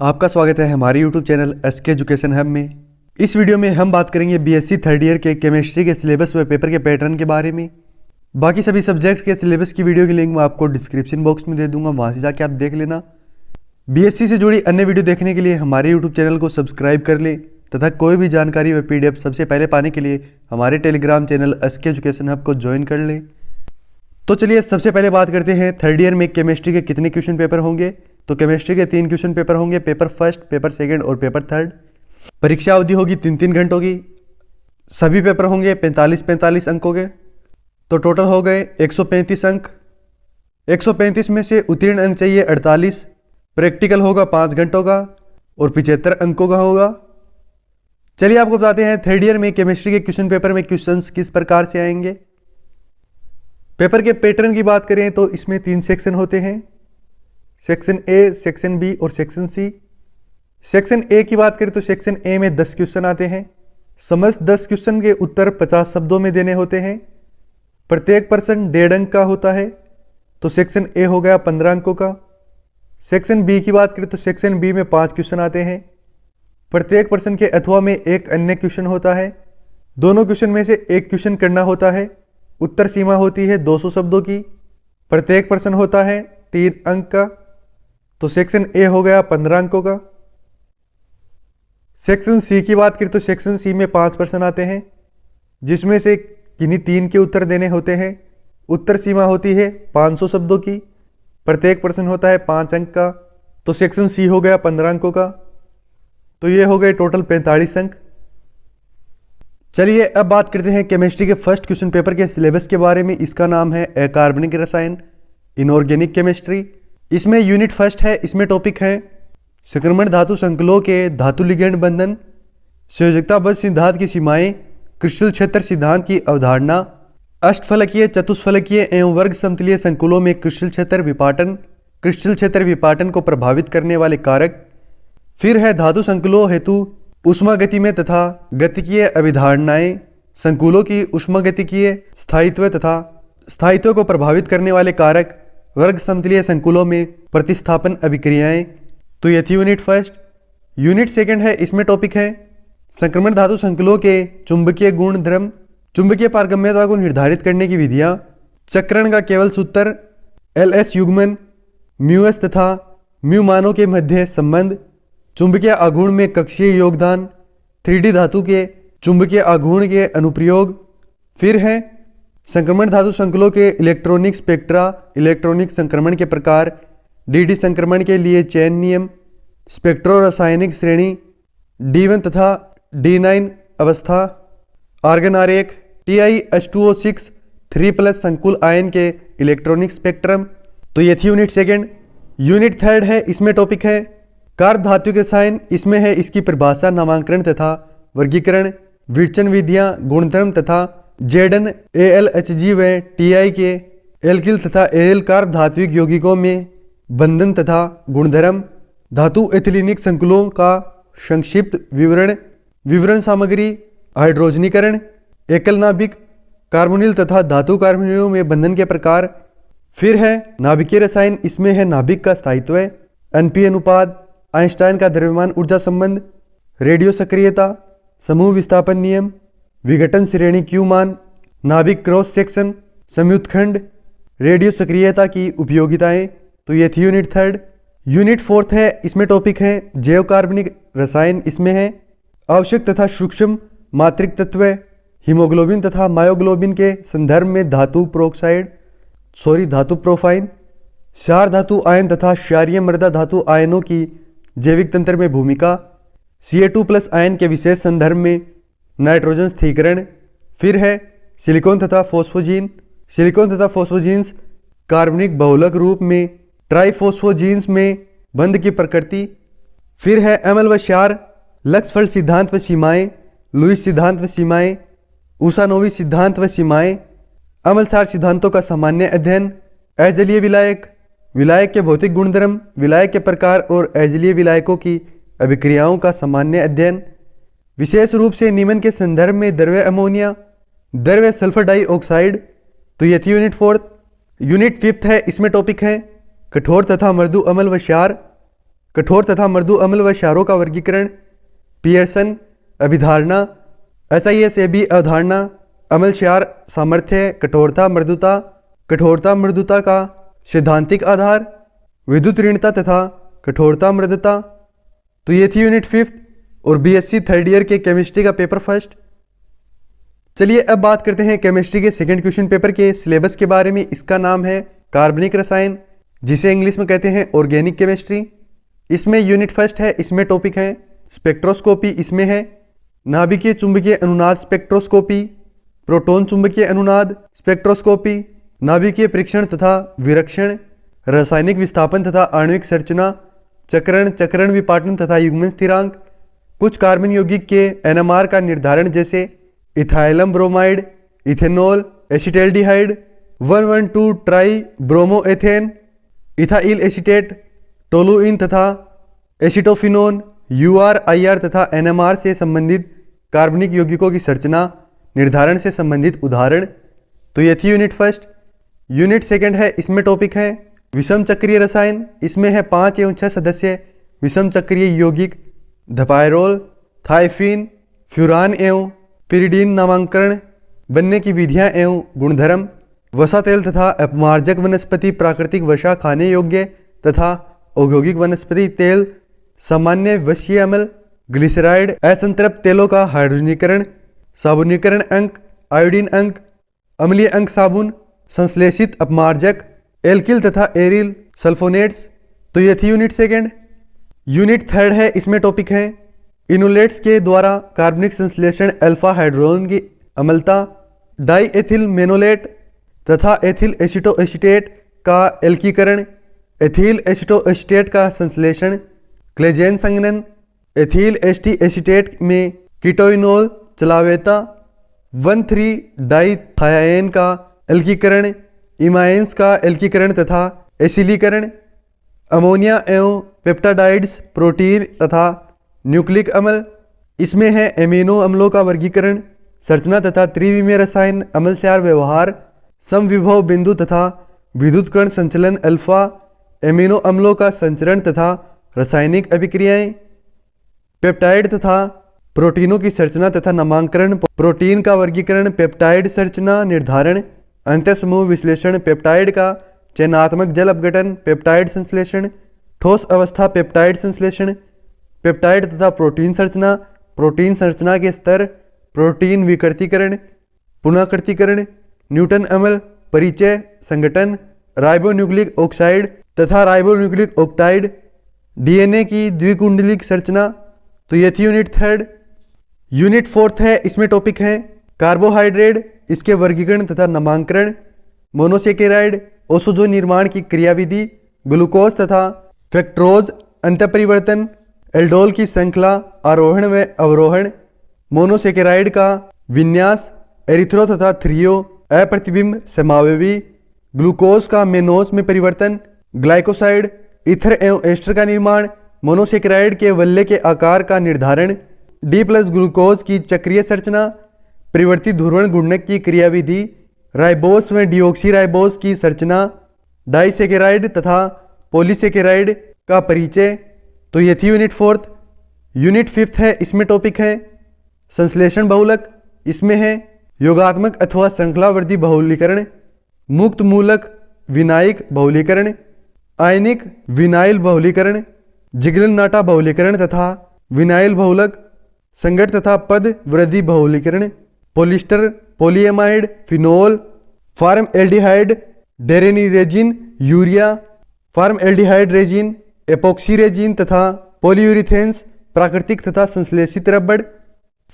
आपका स्वागत है हमारे YouTube channel SK education hub में। इस वीडियो में हम बात करेंगे बीएससी थर्ड ईयर के केमिस्ट्री के सिलेबस व पेपर के पैटर्न के बारे में। बाकी सभी सब्जेक्ट के सिलेबस की वीडियो की लिंक मैं आपको डिस्क्रिप्शन बॉक्स में दे दूंगा, वहां से जाके आप देख लेना। बीएससी से जुड़ी अन्य वीडियो देखने के लिए हमारे YouTube चैनल को सब्सक्राइब कर लें तथा कोई भी जानकारी व PDF सबसे पहले पाने के लिए हमारे Telegram channel SK education hub को ज्वाइन कर लें। तो चलिए सबसे पहले बात करते हैं थर्ड ईयर में केमिस्ट्री के कितने क्वेश्चन पेपर होंगे। तो केमिस्ट्री के 3 क्वेश्चन पेपर होंगे, पेपर फर्स्ट, पेपर सेकंड और पेपर थर्ड। परीक्षा अवधि होगी 3-3 घंटों की। सभी पेपर होंगे 45-45 अंकों के। तो टोटल हो गए 135 अंक। 135 में से उत्तीर्ण अंक चाहिए 48। प्रैक्टिकल होगा 5 घंटों का और 75 अंकों का होगा। चलिए आपको बताते हैं थर्ड ईयर में केमिस्ट्री के क्वेश्चन पेपर में क्वेश्चंस किस प्रकार से आएंगे। पेपर के पैटर्न की बात करें तो इसमें 3 सेक्शन होते हैं, सेक्शन ए, सेक्शन बी और सेक्शन सी। सेक्शन ए की बात करें तो सेक्शन ए में 10 क्वेश्चन आते हैं। समस्त 10 क्वेश्चन के उत्तर 50 शब्दों में देने होते हैं। प्रत्येक प्रश्न 1.5 अंक का होता है। तो सेक्शन ए हो गया 15 अंकों का। सेक्शन बी की बात करें तो सेक्शन बी में 5 क्वेश्चन आते हैं। प्रत्येक प्रश्न के अथवा में एक अन्य क्वेश्चन होता है। दोनों क्वेश्चन में से एक क्वेश्चन करना होता है। उत्तर सीमा होती है 200 शब्दों की। प्रत्येक प्रश्न होता है 3 अंक का। तो सेक्शन ए हो गया 15 अंकों का। सेक्शन सी की बात करें तो सेक्शन सी में 5 प्रश्न आते हैं, जिसमें से किन्हीं 3 के उत्तर देने होते हैं। उत्तर सीमा होती है 500 शब्दों की। प्रत्येक प्रश्न होता है 5 अंक का। तो सेक्शन सी हो गया 15 अंकों का। तो ये हो गए टोटल 45 अंक। चलिए अब बात करते हैं केमिस्ट्री के फर्स्ट क्वेश्चन पेपर के सिलेबस के बारे में। इसका नाम है अकार्बनिक रसायन, इनऑर्गेनिक केमिस्ट्री। इसमें यूनिट फर्स्ट है। इसमें टॉपिक है संक्रमण धातु संकुलों के धातु लिगेंड बंधन, संयोजकताबद्ध सिद्धांत की सीमाएं, क्रिस्टल क्षेत्र सिद्धांत की अवधारणा, अष्टफलकीय, चतुष्फलकीय एवं वर्ग समतलीय संकुलों में क्रिस्टल क्षेत्र विपाटन, क्रिस्टल क्षेत्र विपाटन को प्रभावित करने वाले कारक। फिर है धातु संकुलों हेतु ऊष्मागतिकीय तथा गतिकीय अभिधारणाएं, संकुलों की ऊष्मागतिकीय स्थायित्व तथा स्थायित्व को प्रभावित करने वाले कारक, वर्ग समतलीय संकुलों में प्रतिस्थापन अभिक्रियाएं। तो ये थी यूनिट फर्स्ट। यूनिट सेकंड है, इसमें टॉपिक है संक्रमण धातु संकुलों के चुंबकीय गुण धर्म, चुंबकीय पारगम्यता को निर्धारित करने की विधियां, चक्रण का केवल सूत्र, LS युग्मन, म्यूएस तथा म्यू मानों के मध्य संबंध, चुंबकीय आघूर्ण में कक्षीय योगदान, 3D धातु के चुंबकीय आघूर्ण के अनुप्रयोग। फिर है संक्रमण धातु संकुलों के इलेक्ट्रॉनिक स्पेक्ट्रा, इलेक्ट्रॉनिक संक्रमण के प्रकार, DD संक्रमण के लिए चयन नियम, स्पेक्ट्रो रासायनिक श्रेणी, D1 तथा D9 अवस्था, आर्गन आरेख, TiH2O6 3+ संकुल आयन के इलेक्ट्रॉनिक स्पेक्ट्रम। तो ये थी यूनिट सेकंड। यूनिट थर्ड है, इसमें टॉपिक है कार्ब धातु के रसायन। इसमें है इसकी परिभाषा, नामांकन तथा वर्गीकरण, विचलन विधियां, गुणधर्म तथा Zn, AlHg व Ti के एल्किल तथा एल कार्ब धात्विक यौगिकों में बंधन तथा गुणधर्म, धातु एथिलीनिक संकुलों का संक्षिप्त विवरण, विवरण सामग्री, हाइड्रोजनीकरण, एकल नाभिक, कार्बोनिल तथा धातु कार्बोनिलों में बंधन के प्रकार। फिर है नाभिकीय रसायन। इसमें है नाभिक का स्थायित्व, NP अनुपात, आइंस्टाइन का द्रव्यमान ऊर्जा संबंध, रेडियो सक्रियता, समूह विस्थापन नियम, विघटन श्रेणी क्यू मान, नाभिक क्रॉस सेक्शन, संयुक्त खंड, रेडियो सक्रियता की उपयोगिताएं। तो ये थी यूनिट थर्ड। यूनिट फोर्थ है, इसमें टॉपिक है जैव कार्बनिक रसायन। इसमें है आवश्यक तथा सूक्ष्म मात्रिक तत्व, हीमोग्लोबिन तथा मायोग्लोबिन के संदर्भ में धातु प्रोफाइन, क्षार धातु आयन तथा क्षारीय मृदा धातु आयनों की जैविक तंत्र में भूमिका, Ca2+ आयन के विशेष संदर्भ में नाइट्रोजन स्थिरीकरण। फिर है सिलिकॉन तथा फॉस्फोजीन, सिलिकॉन तथा फॉस्फोजीन्स कार्बनिक बहुलक रूप में ट्राइफॉस्फोजीन्स में बंध की प्रकृति। फिर है अम्ल व क्षार, लक्सफेल्ड सिद्धांत व सीमाएं, लुईस सिद्धांत व सीमाएं, ऊसानोवी सिद्धांत व सीमाएं, अम्ल क्षार सिद्धांतों का सामान्य अध्ययन, अजलीय विलायक, विलायक के भौतिक गुणधर्म, विलायक के प्रकार और अजलीय विलायकों की अभिक्रियाओं का सामान्य अध्ययन, विशेष रूप से निम्न के संदर्भ में द्रव्य अमोनिया, द्रव्य सल्फर डाइऑक्साइड। तो ये थी यूनिट फोर्थ। यूनिट फिफ्थ है, इसमें टॉपिक है कठोर तथा मृदु अम्ल व क्षार, कठोर तथा मृदु अम्ल व क्षारों का वर्गीकरण, पियर्सन अभिधारणा, HISAB अवधारणा, अम्ल क्षार सामर्थ्य, कठोरता मृदुता का सैद्धांतिक आधार, विद्युत ऋणता तथा कठोरता मृदुता। तो ये थी यूनिट 5th और BSc थर्ड ईयर के केमिस्ट्री का पेपर फर्स्ट। चलिए अब बात करते हैं केमिस्ट्री के सेकंड क्वेश्चन पेपर के सिलेबस के बारे में। इसका नाम है कार्बनिक रसायन, जिसे इंग्लिश में कहते हैं ऑर्गेनिक केमिस्ट्री। इसमें यूनिट फर्स्ट है, इसमें टॉपिक है स्पेक्ट्रोस्कोपी, इसमें है नाभिकीय चुंबकीय अनुनाद स्पेक्ट्रोस्कोपी, प्रोटॉन चुंबकीय अनुनाद स्पेक्ट्रोस्कोपी, नाभिकीय परीक्षण तथा विरक्षण, रासायनिक विस्थापन तथा आणविक संरचना, चक्रण विपाटन तथा युग्मन स्थिरांक, कुछ कार्बन यौगिक के NMR का निर्धारण जैसे इथाइलम bromide, ethanol, acetaldehyde, 1,1,2 tribromoethane, ethyl acetate, toluene तथा एसिटोफिनोन, UR, IR तथा NMR से संबंधित कार्बनिक यौगिकों की संरचना निर्धारण से संबंधित उदाहरण। तो ये थी यूनिट फर्स्ट। यूनिट सेकंड है, इसमें टॉपिक है विषम चक्रीय रसायन। इसमें है 5 एवं 6 सदस्य विषम चक्रीय यौगिक धपायरोल, थाइफिन, फ्यूरान एवं पिरिडीन नामांकरण, बनने की विधियां एवं गुणधर्म, वसा तेल तथा अपमार्जक वनस्पति प्राकृतिक वसा खाने योग्य तथा औद्योगिक वनस्पति तेल, सामान्य वशीय अम्ल, ग्लिसराइड, असंतृप्त तेलों का हाइड्रोजनीकरण, साबुनीकरण अंक, आयोडीन अंक, अम्लीय अंक साबुन, संश्लेषित अपमार्जक, एल्किल तथा एरिल सल्फोनेट्स। तो ये थी यूनिट सेकंड। यूनिट थर्ड है, इसमें टॉपिक है इनोलेट्स के द्वारा कार्बनिक संश्लेषण अल्फा हाइड्रोजन की अम्लता, डाई एथिल मेनोलेट तथा एथिल एसिटोएसीटेट का एल्कीकरण, एथिल एसिटोएसीटेट का संश्लेषण, क्लेजेन संघनन, एथिल एस्टी एसीटेट में कीटोइनोल चलावेता, 1,3 डाइथायान का एल्कीकरण, इमाइंस का एल्कीकरण तथा एसिलीकरण, अमोनिया एवं पेप्टाडाइड्स, प्रोटीन तथा न्यूक्लिक अम्ल। इसमें है एमिनो अम्लों का वर्गीकरण, संरचना तथा त्रिविमीय रसायन, अम्ल क्षार व्यवहार, समविभव बिंदु तथा विद्युत कण संचलन, अल्फा एमिनो अम्लों का संचरण तथा रासायनिक अभिक्रियाएं, पेप्टाइड तथा प्रोटीनों की संरचना तथा नामांकन, प्रोटीन का वर्गीकरण, पेप्टाइड संरचना निर्धारण, अंतर समूह विश्लेषण, पेप्टाइड का चयनात्मक जल अपघटन, पेप्टाइड संश्लेषण, ठोस अवस्था पेप्टाइड संश्लेषण, पेप्टाइड तथा प्रोटीन संरचना के स्तर, प्रोटीन विकृतीकरण, पुनःकृतीकरण, न्यूटन अम्ल, परिचय, संगठन, राइबोन्यूक्लिक ऑक्साइड तथा राइबोन्यूक्लिक ऑक्साइड, DNA की द्विकुंडलिक संरचना। तो ये थी यूनिट थर्ड। यूनिट फोर्थ है, इसमें टॉपिक है कार्बोहाइड्रेट, इसके वर्गीकरण तथा नामांकन, मोनोसेकेराइड, औषधों निर्माण की क्रियाविधि, ग्लूकोज तथा फ्रक्टोज अंतःपरिवर्तन, एल्डोल की श्रृंखला, आरोहण व अवरोहण, मोनोसेकेराइड का विन्यास, एरिथ्रो तथा थ्रियो, अप्रतिबिंब समावयवी, ग्लूकोज का मेनोस में परिवर्तन, ग्लाइकोसाइड, ईथर एवं एस्टर का निर्माण, मोनोसेकेराइड के वल्ले के आकार का निर्धारण, D+ ग्लूकोज की चक्रीय संरचना, परिवर्तित ध्रुवण गुणक की क्रियाविधि, राइबोस व डिऑक्सी राइबोस की संरचना, डाइसेकेराइड तथा पॉलीसेकेराइड का परिचय। तो ये थी यूनिट फोर्थ। यूनिट फिफ्थ है, इसमें टॉपिक है संश्लेषण बहुलक। इसमें है योगात्मक अथवा श्रृंखलावर्ती बहुलीकरण, मुक्त मूलक विनायक बहुलीकरण, आयनिक विनाइल बहुलीकरण, जिगलन नाटा बहुलीकरण तथा विनाइल बहुलक, संगठ तथा पद वृद्धि बहुलीकरण, polyester, polyamide, phenol, formaldehyde, डेरेनिरेजिन, urea, formaldehyde resin, epoxy resin तथा पॉलीयूरिथेन्स, प्राकृतिक तथा संश्लेषित रबड़।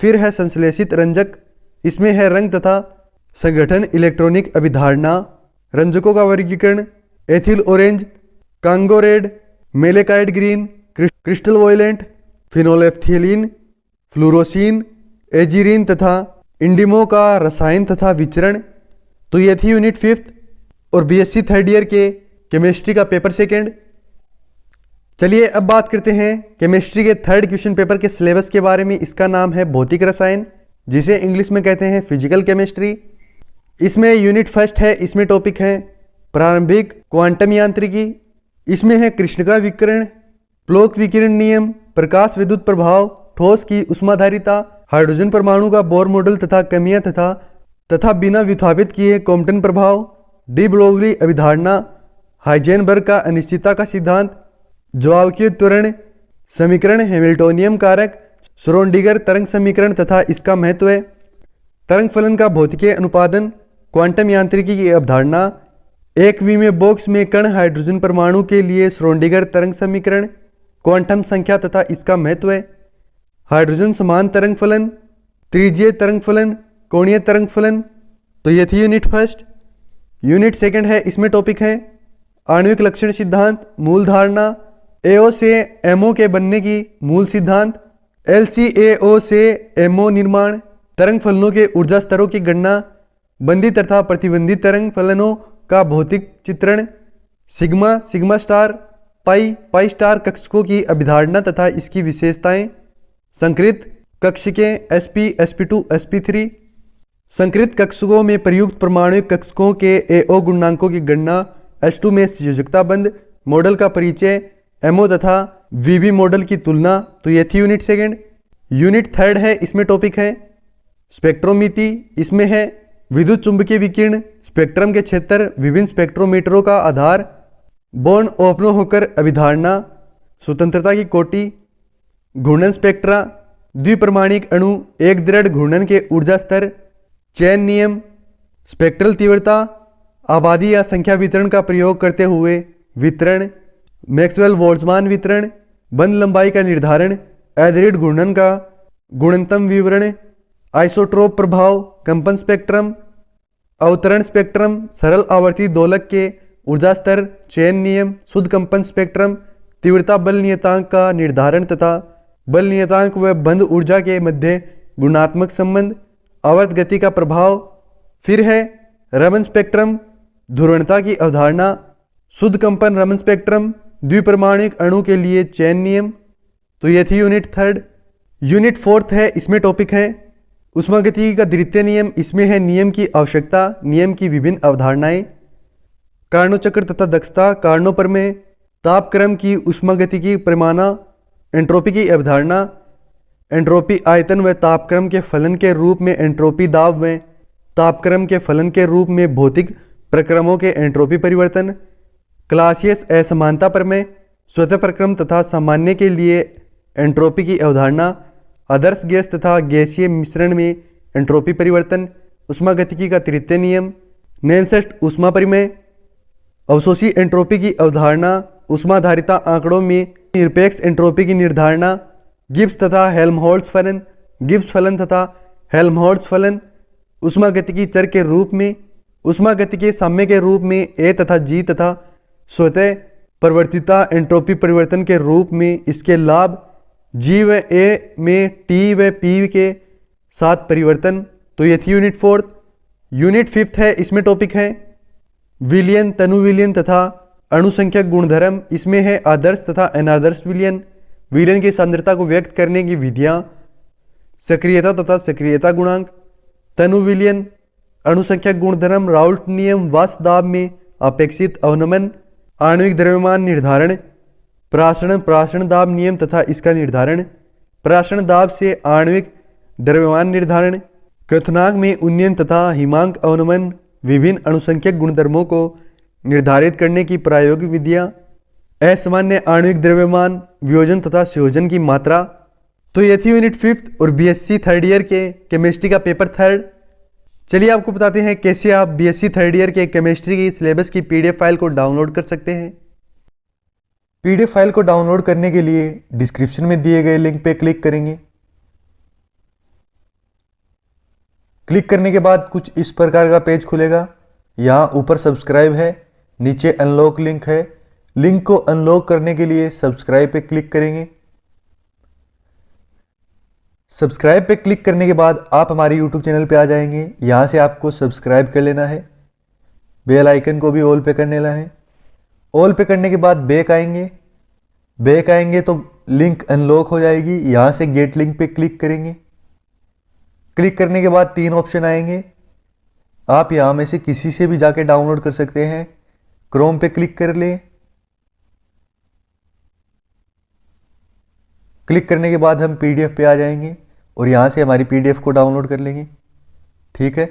फिर है संश्लेषित रंजक, इसमें है रंग तथा संगठन, इलेक्ट्रॉनिक अभिधारणा, रंजकों का वर्गीकरण, ethyl orange, Congo red, malachite green, crystal violet, phenolphthalein, fluorescein, alizarin तथा इंडिमो का रसायन तथा विचरण। तो ये थी यूनिट फिफ्थ और BSc थर्ड ईयर के केमिस्ट्री का पेपर सेकेंड। चलिए अब बात करते हैं केमिस्ट्री के थर्ड क्वेश्चन पेपर के सिलेबस के बारे में। इसका नाम है भौतिक रसायन, जिसे इंग्लिश में कहते हैं फिजिकल केमिस्ट्री। इसमें यूनिट फर्स्ट है, इसमें टॉपिक है प्रारंभिक क्वांटम यांत्रिकी। इसमें है कृष्णिका विकिरण, प्लोक विकिरण नियम, प्रकाश विद्युत प्रभाव, ठोस की उष्माधारिता, हाइड्रोजन परमाणु का बोर मॉडल तथा कमियां तथा बिना विस्थापित किए कॉम्पटन प्रभाव, डी ब्रोगली अभिधारणा, हाइजेनबर्ग का अनिश्चितता का सिद्धांत, ज्वावकीय त्वरण समीकरण, हैमिल्टोनियन कारक, श्रोडिंगर तरंग समीकरण तथा इसका महत्व, तरंग फलन का भौतिकीय अनुपादन, क्वांटम यांत्रिकी की अवधारणा, एक विमीय बॉक्स में कण हाइड्रोजन परमाणु के लिए श्रोडिंगर तरंग समीकरण, क्वांटम संख्या तथा इसका महत्व, हाइड्रोजन समान तरंग फलन, त्रिज्यीय तरंग फलन, कोणीय तरंग फलन। तो ये थी यूनिट फर्स्ट। यूनिट सेकंड है, इसमें टॉपिक है आणविक लक्षण सिद्धांत, मूल धारणा, एओ से एमओ के बनने की मूल सिद्धांत, एलसीएओ से एमओ निर्माण, तरंग फलनों के ऊर्जा स्तरों की गणना, बंदी तथा प्रतिबंधी तरंग फलनों का भौतिक चित्रण, सिग्मा, सिग्मा स्टार, पाई, पाई स्टार कक्षकों की अभिधारणा तथा इसकी विशेषताएं, संकृत कक्षकें sp, sp2, sp3, संकृत कक्षकों में प्रयुक्त परमाणुक कक्षकों के एओ गुणांकों की गणना, s2 में संयोजकता बंध, मॉडल का परिचय, एमओ तथा वीबी मॉडल की तुलना। तो ये थी यूनिट सेकंड। यूनिट थर्ड है, इसमें टॉपिक है स्पेक्ट्रोमिति। इसमें है विद्युत चुंबकीय विकिरण, स्पेक्ट्रम के क्षेत्र, विभिन्न स्पेक्ट्रोमीटरों का आधार, बॉर्न ओपनहोकर अभिधारणा, स्वतंत्रता की कोटि, घूर्णन स्पेक्ट्रा, द्विपरमाणिक अणु, एक दृढ़ घूर्णन के ऊर्जा स्तर, चेन नियम, स्पेक्ट्रल तीव्रता, आबादी या संख्या वितरण का प्रयोग करते हुए वितरण, मैक्सवेल बोल्ट्जमान वितरण, बंद लंबाई का निर्धारण, अदृढ़ घूर्णन का गुणनतम विवरण, आइसोट्रोप प्रभाव, कंपन स्पेक्ट्रम, अवतरण स्पेक्ट्रम, सरल आवर्ती दोलक के ऊर्जा स्तर, चेन नियम, शुद्ध कंपन स्पेक्ट्रम, तीव्रता बल नियतांक का निर्धारण तथा बल नियतांक व बंद ऊर्जा के मध्य गुणात्मक संबंध, आवर्त गति का प्रभाव। फिर है रमन स्पेक्ट्रम, ध्रुवणता की अवधारणा, शुद्ध कंपन रमन स्पेक्ट्रम, द्विपरमाणुक अणु के लिए चेन नियम। तो ये थी यूनिट थर्ड। यूनिट फोर्थ है, इसमें टॉपिक है ऊष्मागतिकी का द्वितीय नियम। इसमें है नियम की आवश्यकता, नियम की विभिन्न अवधारणाएं, कार्नोचक्र तथा दक्षता, कार्नोप्रमेय, तापक्रम की ऊष्मागतिकी पैमाना, एंट्रोपी की अवधारणा, एंट्रोपी आयतन व तापक्रम के फलन के रूप में एंट्रोपी दाब में तापक्रम के फलन के रूप में भौतिक प्रक्रमों के एंट्रोपी परिवर्तन, क्लासियस असमानता प्रमेय, स्वतः प्रक्रम तथा सामान्य के लिए एंट्रोपी की अवधारणा, आदर्श गैस तथा गैसीय मिश्रण में एंट्रोपी परिवर्तन, ऊष्मागतिकी का तृतीय नियम, नेल्सट ऊष्मा परिमेय, अवशोषी एंट्रोपी की अवधारणा, ऊष्माधारिता आंकड़ों में निरपेक्ष एंट्रोपी की निर्धारणा, गिब्स तथा हेल्महोल्ट्ज फलन, गिब्स फलन तथा हेल्महोल्ट्ज फलन, ऊष्मागतिकी चर के रूप में, ऊष्मागतिकी साम्य के रूप में ए तथा जी तथा स्वतः परिवर्तिता एंट्रोपी परिवर्तन के रूप में इसके लाभ, जी व ए में टी व पी के साथ परिवर्तन। तो ये थी यूनिट फोर्थ। यूनिट फिफ्थ है, इसमें टॉपिक है विलयन, तनु विलयन तथा अणुसंख्यक गुणधर्म। इसमें है आदर्श तथा अनादर्श विलयन, विलयन की सांद्रता को व्यक्त करने की विधियां, सक्रियता तथा सक्रियता गुणांक, तनु विलयन, अणुसंख्यक गुणधर्म, राउल्ट नियम, वाष्प दाब में अपेक्षित अवनमन, आणविक द्रव्यमान निर्धारण, प्रासरण दाब नियम तथा इसका निर्धारण, प्रासरण दाब से आणविक द्रव्यमान निर्धारण, क्वथनांक में उन्नयन तथा हिमांक अवनमन, विभिन्न अणुसंख्यक गुणधर्मों को निर्धारित करने की प्रायोगिक विधियां, असामान्य आणविक द्रव्यमान, वियोजन तथा संयोजन की मात्रा। तो ये थी यूनिट फिफ्थ और बीएससी थर्ड ईयर के केमिस्ट्री का पेपर थर्ड। चलिए आपको बताते हैं कैसे आप बीएससी थर्ड ईयर के केमिस्ट्री की सिलेबस की पीडीएफ फाइल को डाउनलोड कर सकते हैं। पीडीएफ फाइल को डाउनलोड करने के लिए डिस्क्रिप्शन में दिए गए लिंक पे क्लिक करेंगे। क्लिक करने के बाद कुछ इस प्रकार का पेज खुलेगा। यहाँ ऊपर सब्सक्राइब है, नीचे अनलॉक लिंक है। लिंक को अनलॉक करने के लिए सब्सक्राइब पे क्लिक करेंगे। सब्सक्राइब पे क्लिक करने के बाद आप हमारे यूट्यूब चैनल पे आ जाएंगे। यहाँ से आपको सब्सक्राइब कर लेना है, बेल आइकन को भी ऑल पे कर लेना है। ऑल पे करने के बाद बैक आएंगे तो लिंक अनलॉक हो जाएगी। यहाँ से गेट लिंक पे क्लिक करेंगे। क्लिक करने के बाद तीन ऑप्शन आएंगे, आप यहाँ में से किसी से भी जाके डाउनलोड कर सकते हैं। क्रोम पे क्लिक कर लें। क्लिक करने के बाद हम PDF पे आ जाएंगे और यहाँ से हमारी PDF को डाउनलोड कर लेंगे। ठीक है,